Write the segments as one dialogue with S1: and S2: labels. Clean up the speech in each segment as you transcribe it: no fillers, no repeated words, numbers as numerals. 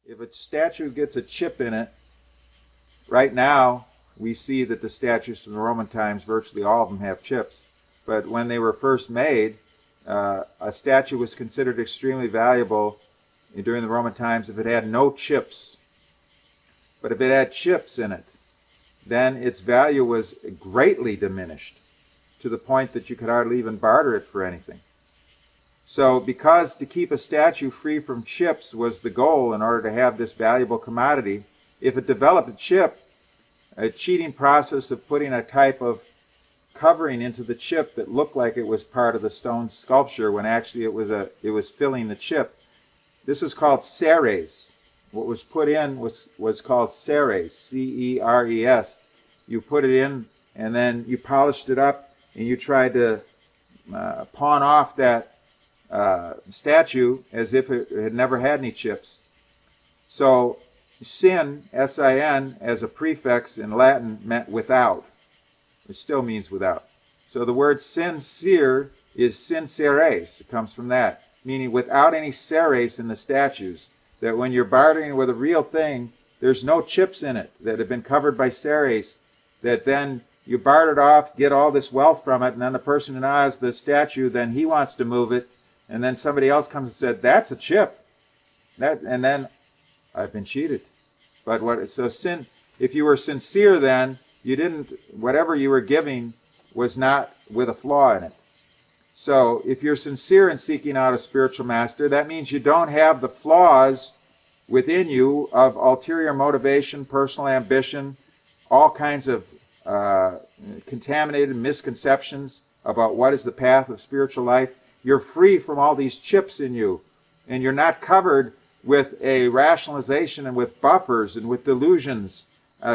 S1: If a statue gets a chip in it, right now we see that the statues from the Roman times, virtually all of them have chips. But when they were first made, a statue was considered extremely valuable during the Roman times if it had no chips. But if it had chips in it, then its value was greatly diminished to the point that you could hardly even barter it for anything. So because to keep a statue free from chips was the goal in order to have this valuable commodity, if it developed a chip, a cheating process of putting a type of covering into the chip that looked like it was part of the stone sculpture when actually it was filling the chip. This is called ceres. What was put in was called ceres, C-E-R-E-S. You put it in and then you polished it up and you tried to pawn off that statue as if it had never had any chips. So sin, S-I-N, as a prefix in Latin meant without. It still means without. So the word sincere is sinceres. It comes from that, meaning without any ceres in the statues. That when you're bartering with a real thing, there's no chips in it that have been covered by ceres, that then you bartered off, get all this wealth from it, and then the person who now has the statue, then he wants to move it, and then somebody else comes and said, that's a chip. And then I've been cheated. But if you were sincere then, whatever you were giving was not with a flaw in it. So if you're sincere in seeking out a spiritual master, that means you don't have the flaws within you of ulterior motivation, personal ambition, all kinds of contaminated misconceptions about what is the path of spiritual life. You're free from all these chips in you, and you're not covered with a rationalization and with buffers and with delusions,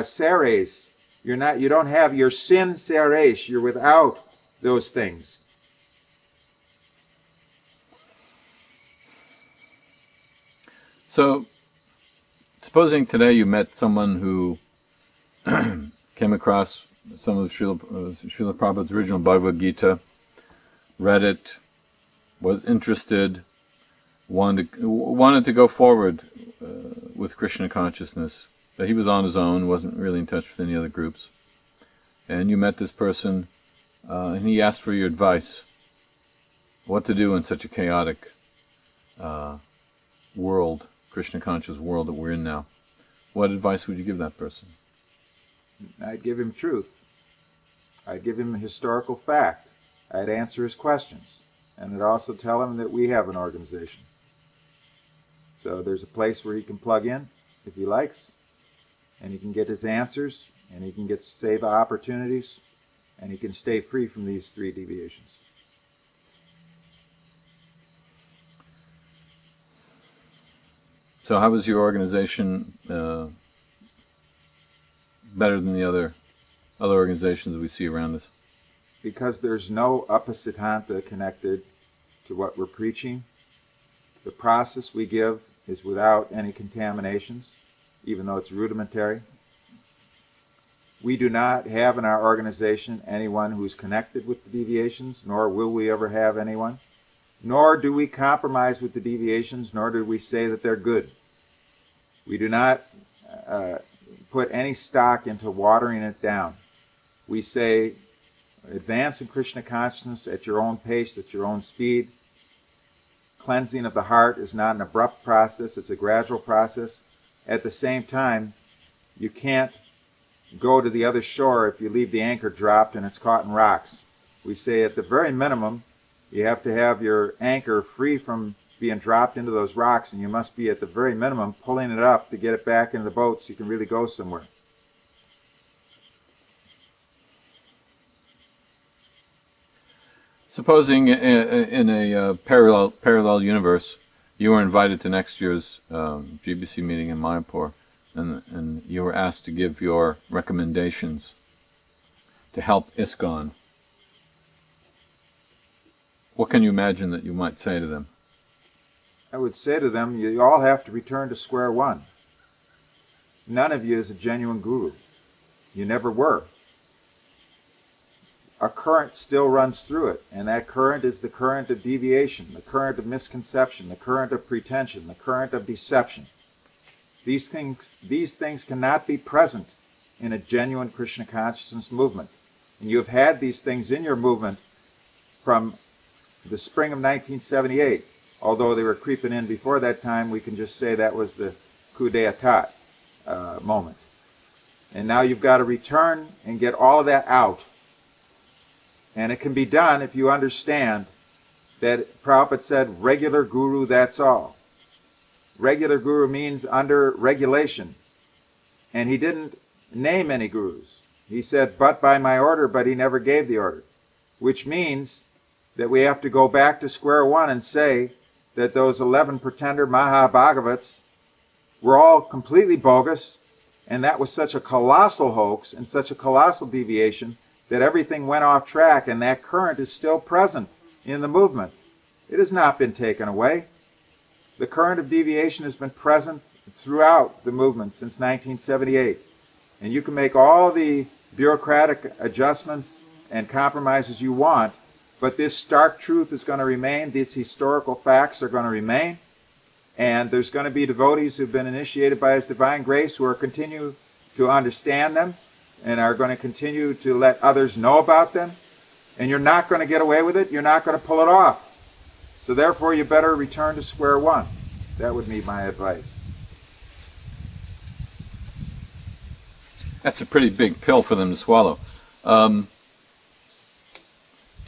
S1: ceres. You don't have your sin ceres. You're without those things.
S2: So, supposing today you met someone who came across some of Srila Prabhupada's original Bhagavad-gita, read it, was interested, wanted to go forward with Krishna consciousness, but he was on his own, wasn't really in touch with any other groups, and you met this person, and he asked for your advice, what to do in such a chaotic world, Krishna conscious world that we're in now. What advice would you give that person?
S1: I'd give him truth. I'd give him a historical fact. I'd answer his questions. And I'd also tell him that we have an organization. So there's a place where he can plug in if he likes, and he can get his answers, and he can get seva opportunities, and he can stay free from these three deviations.
S2: So how was your organization better than the other organizations we see around us?
S1: Because there's no upasiddhanta connected to what we're preaching. The process we give is without any contaminations, even though it's rudimentary. We do not have in our organization anyone who's connected with the deviations, nor will we ever have anyone. Nor do we compromise with the deviations, nor do we say that they're good. We do not put any stock into watering it down. We say, advance in Krishna consciousness at your own pace, at your own speed. Cleansing of the heart is not an abrupt process, it's a gradual process. At the same time, you can't go to the other shore if you leave the anchor dropped and it's caught in rocks. We say at the very minimum, you have to have your anchor free from being dropped into those rocks, and you must be at the very minimum pulling it up to get it back into the boat so you can really go somewhere.
S2: Supposing in a parallel universe, you were invited to next year's GBC meeting in Mayapur, and you were asked to give your recommendations to help ISKCON. What can you imagine that you might say to them?
S1: I would say to them, you all have to return to square one. None of you is a genuine guru. You never were. A current still runs through it, and that current is the current of deviation, the current of misconception, the current of pretension, the current of deception. These things cannot be present in a genuine Krishna consciousness movement. And you have had these things in your movement from the spring of 1978. Although they were creeping in before that time, we can just say that was the coup d'etat moment. And now you've got to return and get all of that out. And it can be done if you understand that Prabhupada said, regular guru, that's all. Regular guru means under regulation. And he didn't name any gurus. He said, but by my order, but he never gave the order. Which means that we have to go back to square one and say that those 11 pretender Mahabhagavats were all completely bogus, and that was such a colossal hoax and such a colossal deviation that everything went off track, and that current is still present in the movement. It has not been taken away. The current of deviation has been present throughout the movement since 1978. And you can make all the bureaucratic adjustments and compromises you want, but this stark truth is going to remain. These historical facts are going to remain. And there's going to be devotees who've been initiated by His divine grace who are continue to understand them and are going to continue to let others know about them. And you're not going to get away with it. You're not going to pull it off. So therefore, you better return to square one. That would be my advice.
S2: That's a pretty big pill for them to swallow. Do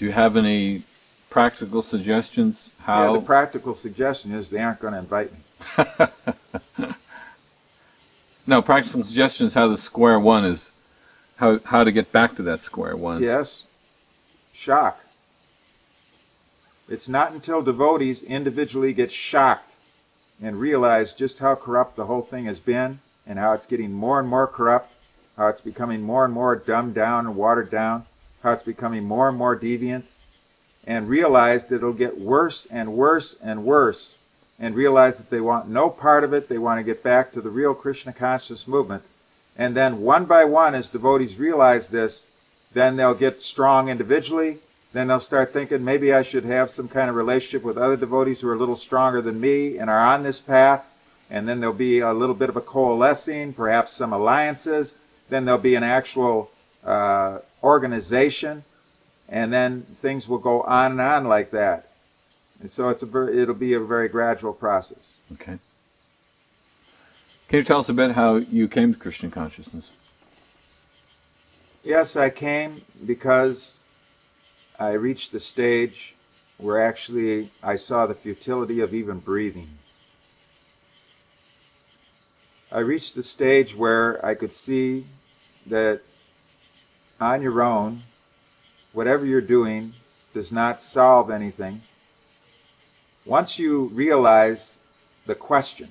S2: you have any practical suggestions how...
S1: Yeah, the practical suggestion is they aren't going to invite me.
S2: No, practical suggestions how the square one is, how to get back to that square one.
S1: Yes. Shock. It's not until devotees individually get shocked and realize just how corrupt the whole thing has been and how it's getting more and more corrupt, how it's becoming more and more dumbed down and watered down, how it's becoming more and more deviant, and realize that it'll get worse and worse and worse, and realize that they want no part of it. They want to get back to the real Krishna consciousness movement. And then one by one, as devotees realize this, then they'll get strong individually. Then they'll start thinking, maybe I should have some kind of relationship with other devotees who are a little stronger than me and are on this path. And then there'll be a little bit of a coalescing, perhaps some alliances. Then there'll be an actual organization. And then things will go on and on like that. And so it'll be a very gradual process.
S2: Okay. Can you tell us a bit how you came to Krishna consciousness?
S1: Yes, I came because I reached the stage where actually I saw the futility of even breathing. I reached the stage where I could see that on your own, whatever you're doing does not solve anything. Once you realize the question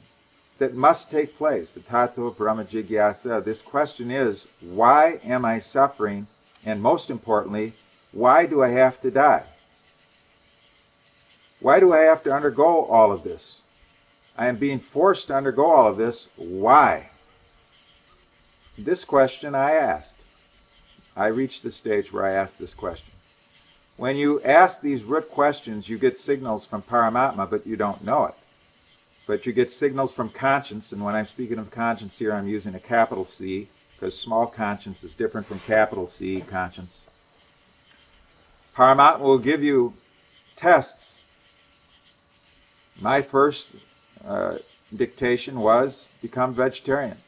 S1: that must take place, the tato brahma jigyasa, this question is, why am I suffering? And most importantly, why do I have to die? Why do I have to undergo all of this? I am being forced to undergo all of this. Why? This question I asked. I reached the stage where I asked this question. When you ask these root questions, you get signals from Paramatma, but you don't know it. But you get signals from conscience, and when I'm speaking of conscience here, I'm using a capital C, because small conscience is different from capital C conscience. Paramatma will give you tests. My first dictation was become vegetarian.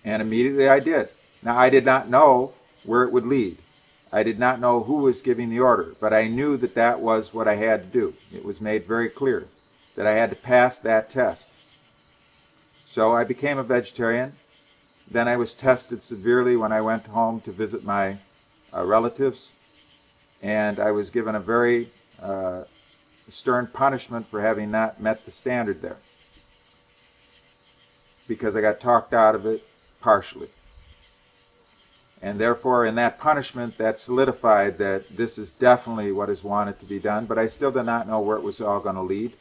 S1: And immediately I did. Now, I did not know where it would lead. I did not know who was giving the order, but I knew that that was what I had to do. It was made very clear that I had to pass that test. So I became a vegetarian. Then I was tested severely when I went home to visit my relatives, and I was given a very stern punishment for having not met the standard there, because I got talked out of it partially. And therefore, in that punishment, that solidified that this is definitely what is wanted to be done, but I still did not know where it was all going to lead.